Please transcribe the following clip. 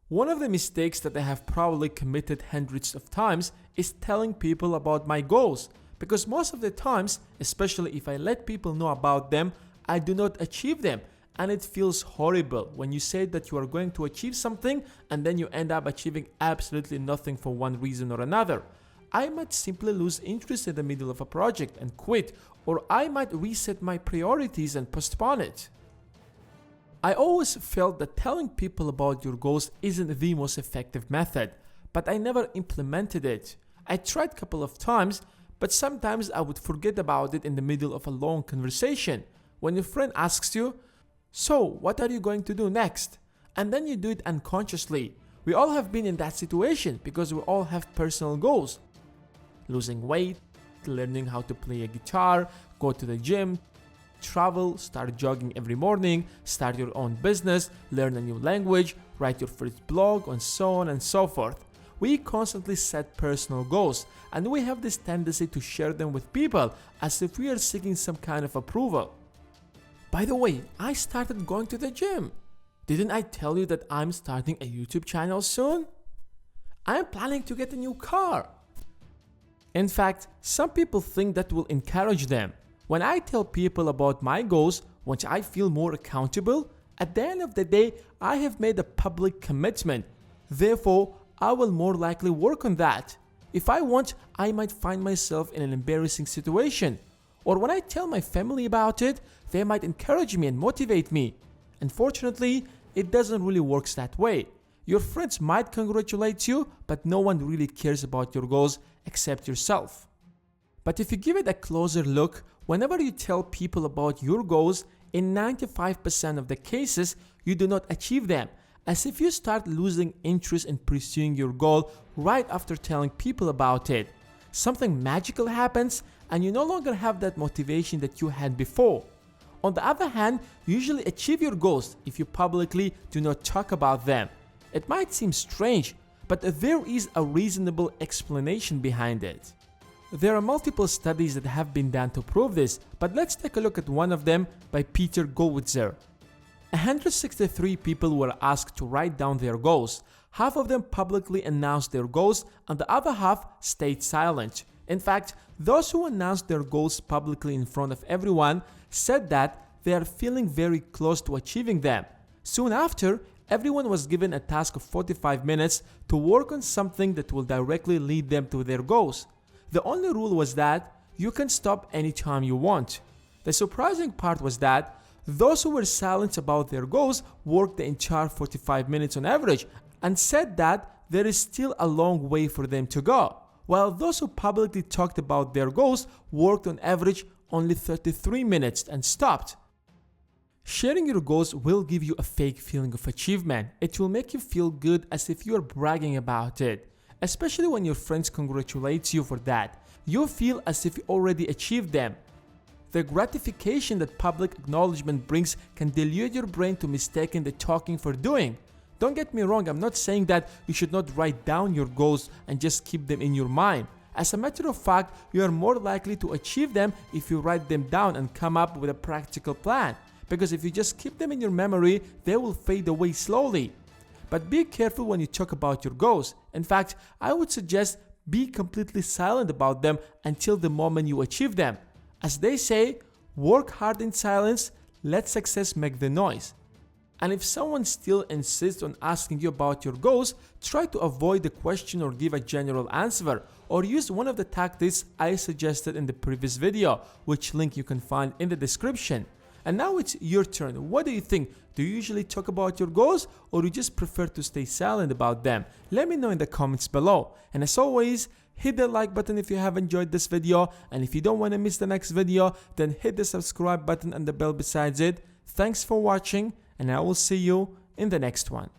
One of the mistakes that I have probably committed hundreds of times is telling people about my goals, because most of the times, especially if I let people know about them, I do not achieve them, and it feels horrible when you say that you are going to achieve something and then you end up achieving absolutely nothing for one reason or another. I might simply lose interest in the middle of a project and quit, or I might reset my priorities and postpone it. I always felt that telling people about your goals isn't the most effective method, but I never implemented it. I tried a couple of times, but sometimes I would forget about it in the middle of a long conversation. When your friend asks you, "So, what are you going to do next?" And then you do it unconsciously. We all have been in that situation because we all have personal goals. Losing weight, learning how to play a guitar, go to the gym, travel, start jogging every morning, start your own business, learn a new language, write your first blog, and so on and so forth. We constantly set personal goals, and we have this tendency to share them with people as if we are seeking some kind of approval. By the way, I started going to the gym. Didn't I tell you that I'm starting a YouTube channel soon? I'm planning to get a new car. In fact, some people think that will encourage them. When I tell people about my goals, once I feel more accountable, at the end of the day, I have made a public commitment. Therefore, I will more likely work on that. If I want, I might find myself in an embarrassing situation. Or when I tell my family about it, they might encourage me and motivate me. Unfortunately, it doesn't really work that way. Your friends might congratulate you, but no one really cares about your goals except yourself. But if you give it a closer look, whenever you tell people about your goals, in 95% of the cases, you do not achieve them, as if you start losing interest in pursuing your goal right after telling people about it. Something magical happens and you no longer have that motivation that you had before. On the other hand, you usually achieve your goals if you publicly do not talk about them. It might seem strange, but there is a reasonable explanation behind it. There are multiple studies that have been done to prove this, but let's take a look at one of them by Peter Goldwitzer. 163 people were asked to write down their goals. Half of them publicly announced their goals and the other half stayed silent. In fact, those who announced their goals publicly in front of everyone said that they are feeling very close to achieving them. Soon after, everyone was given a task of 45 minutes to work on something that will directly lead them to their goals. The only rule was that you can stop anytime you want. The surprising part was that those who were silent about their goals worked the entire 45 minutes on average and said that there is still a long way for them to go, while those who publicly talked about their goals worked on average only 33 minutes and stopped. Sharing your goals will give you a fake feeling of achievement. It will make you feel good as if you are bragging about it. Especially when your friends congratulate you for that. You feel as if you already achieved them. The gratification that public acknowledgement brings can delude your brain to mistaking the talking for doing. Don't get me wrong, I'm not saying that you should not write down your goals and just keep them in your mind. As a matter of fact, you are more likely to achieve them if you write them down and come up with a practical plan. Because if you just keep them in your memory, they will fade away slowly. But be careful when you talk about your goals. In fact, I would suggest be completely silent about them until the moment you achieve them. As they say, work hard in silence, let success make the noise. And if someone still insists on asking you about your goals, try to avoid the question or give a general answer, or use one of the tactics I suggested in the previous video, which link you can find in the description. And now it's your turn. What do you think? Do you usually talk about your goals, or you just prefer to stay silent about them? Let me know in the comments below. And as always, hit the like button if you have enjoyed this video, and if you don't want to miss the next video, then hit the subscribe button and the bell besides it. Thanks for watching, and I will see you in the next one.